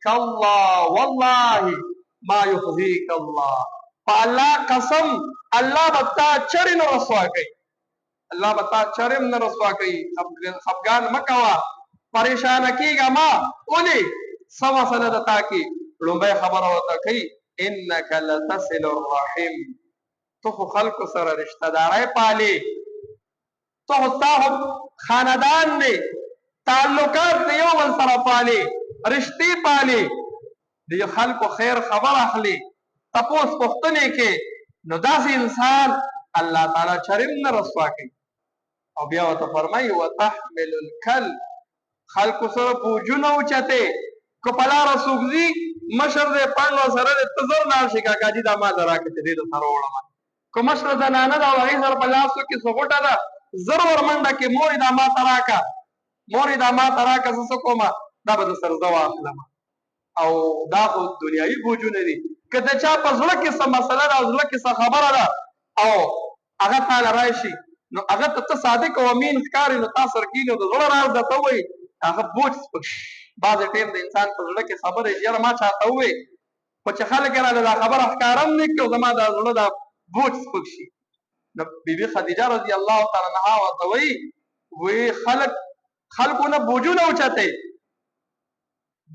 کلا والله ما یخزیک الله، په الله قسم الله به تا چرې نه رسوا کوي، الله به تا چرې نه رسوا کوي. خفګان مه کوه، پریشانه کېږه مه. ولې څه مسله ده تا کې؟ لومبۍ خبره ورته کوي انک لتصل الرحم، تو خو خلکو سره رشته دارۍ پالې، تو خو ستا خو خاندان دی، تعلقات د یو بل سره پالې، رشتې پالې، د خلکو خیر خبر اخلي، تپوس پوښتنې کې. نو داسې انسان الله تعالی چرېم نه رسوا کوي. او بیا ورته فرمایي وتحمل الکل، خلکو سره بوجونه اوچتې، که په لاره څوک ځي مشر دی پنډ ورسره دی، ته زر لاړ شي کاکا جي دا ما ته راکړه چې دې درسره وړمه. که مشره زنانه ده او هغې سره په لاسو کې څه غوټه ده، زر ورمنډه کې مورې دا ما ته راکړه، مورې دا ما ته راکړه، زه څه کومه دا به درسره زه واخلم. او دا خو دنیاوي بوجونه دي. که د چا په زړه کې څه مسله ده او زړه کې څه خبره ده او هغه تاله راشي، نو هغه ته ته صادق او امین ښکاري، نو تا سره کښېني او د زړه راز درته ووایي، هغه بوج سپک شي. بعضې ټایم د انسان په زړه کې خبرې یاره ما چاته ووایي، خو چې خلک یې راله دا خبره ښکاره هم نه کړي او زما دا زړه دا بوج سپک شي. نو بیبي خدیجه رضی الله تعالی عنها ورته وایي وایي خلکو نه بوجونه اوچتئ،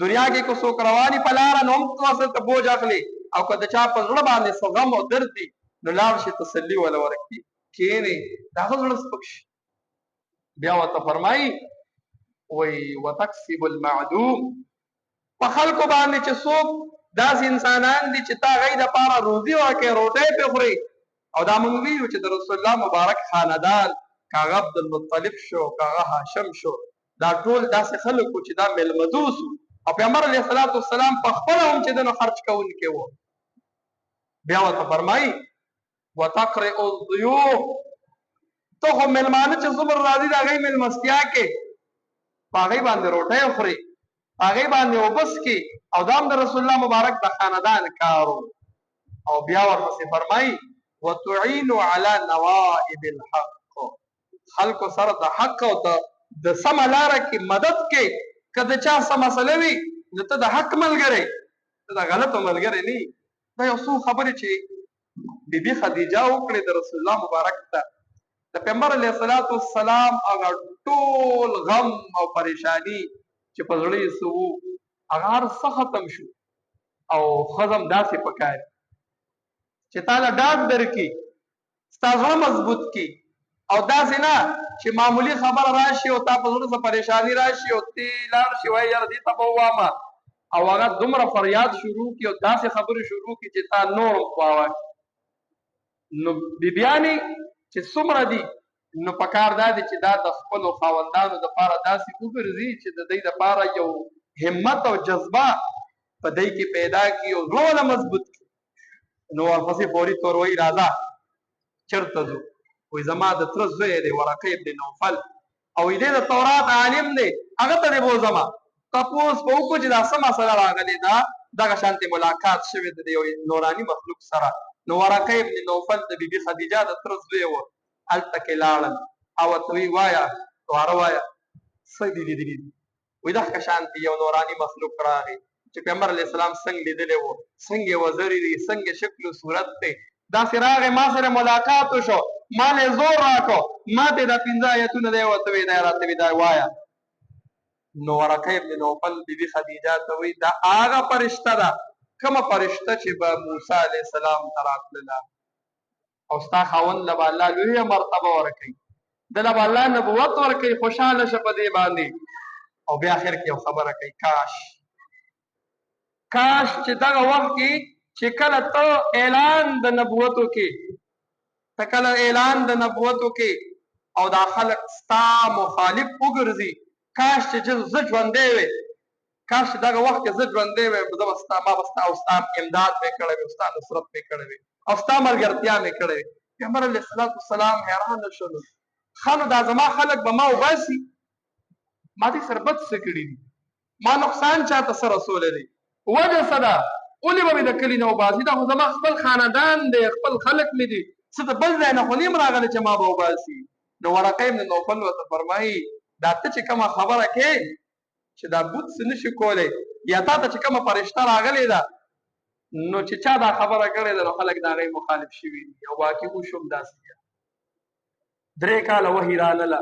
دنیا کې که څوک رواني په لاره نو هم ورسره ته بوج اخلي، او که د چا په زړه باندې څه غم او درد دي نو لاړ شي تسلي وله ورکړي، کښېنې د هغه زړه سپک شي. بیا ورته فرمایي وایي وتکسب المعدوم، په خلکو باندې چې څوک داسې انسانان دي چې تا هغوی دپاره روزي ورکوې، روټۍ پرې خورې. او دا موږ ویلو چې د رسول الله مبارک خاندان که هغه عبدالمطلب شو که هغه هاشم شو، دا ټول داسې خلک وو چې دا میلمدوس وو، او پیغمبر علیه الصلاة والسلام په خپله هم چې د نو خرچ کوونکی و. بیا ورته فرمایي وتقرئ الضیوف، ته خو میلمانه چې څومره راځي د هغوی میلمستیا کې په هغوی باندې روټۍ خورې، په هغوی باندې اوبه څښې، او دا هم د رسول الله مبارک د خاندان کار و. او بیا ورپسې فرمایي وتعین علی نوائب الحق، خلکو سره د حق او د سمه لاره کې مدد کې. که د چا څه مسله وي نو ته د حق ملګری، ته د غلطو ملګری نه یې. دا یو څو خبرې چې بیبي خدیجه وکړې د رسول الله مبارک ته، د پیغمبر علیه الصلاة والسلام هغه ټول غم او پریشانی چې په زړه یې څه وو هغه هر څه ختم شو. او ښځه هم داسې پکار چې تا له ډاډ درکړي، ستا زړه مضبوط کړي، او داسې نه چې معمولی خبره راشي او تا په زړه څه پریشانی راشي او تی لاړ شي وایي یاره دې ته به ووامه، او هغه دومره فریاد شروع کړي او داسې خبرې شروع کړي چې تا نور هم خواوه. نو بیبیانې چې څومره دي نو پکار دا دی چې دا د خپلو خاوندانو دپاره داسې وګرځي چې د دوی دپاره یو همت او جذبه په دوی کې پیدا کړي او زړه ونه مضبوط کړي. نو ورپسې فوري طور وایي راځه چېرته ځو؟ وایي زما د تره زوی دی ورقه ابن نوفل، او دې د تورات عالم دی، هغه ته دې بوځمه تپوس به وکړو چې دا څه مسله راغلې ده، دغه شانتې ملاقات شوې ده د یو نوراني مخلوق سره. نو ورقه ابن نوفل د بیبي خدیجه د تره زوی و، هلته کې لاړل او ورته وایي وایه واره وایه څه دې لیدلي دي؟ وایي دغه شانتې یو نوراني مخلوق راغی چې پیغمبر علیه السلام څنګه لیدلی و، څنګه یې وزرې دي، څنګه شکل و صورت دی، داسې راغی ما سره ملاقات وشو، ما له زور راکړو، ما ته دا 15 آیتونه دی ورته وایي دا راته وایي دا وایه. نو ورقه ابن نوفل بیبي خدیجه ته وایي دا هغه فرشته ده کومه فرشته چې به موسی علیه السلام ته راتلله، او ستا خاوند له به الله لویه مرتبه ورکوي، دله به الله نبوت ورکوي، خوشحاله شه په دې باندې. او بیا اخر کې یو خبره کوي کاش چې دغه وخت کې چې کله ته اعلان د نبوت وکې، ته کله اعلان د نبوت وکې او دا خلک ستا مخالف وګرځي، کاش چې زه ژوندی وې، کاش چې دغه وخت کې زه ژوندی وې، ما به ستا او ستا امداد مې کړی وي، ستا نصرت مې کړی وي او ستا ملګرتیا مې کړی وي. پیغمبر علیه الصلاة والسلام حیرانه شولو، ښه نو دا زما خلک به ما وباسي، ما دې سره بد څه کړي دي، ما نقصان چاته څه رسولی دی، وجه څه ده، ولې به مې د کلي نه وباسي؟ دا خو زما خپل خاندان دی، خپل خلک مې دي، څه د بل ځای نه خو نیم راغلی چې ما به وباسي. نو ورقه ابن نوفل ورته فرمایي دا ته چې کومه خبره کې چې دا بوت څه نشي کولی، یا تا ته چې کومه فرشته راغلې ده نو چې چا دا خبره کړې ده نو خلک د هغې مخالف شوي دي او واقع وشو همداسې 3 کاله وحي رانله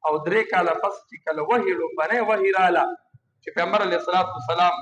او 3 کاله پس چې کله وحي لومبنی وحي راله چې پیغمبر علیه الصلاة والسلام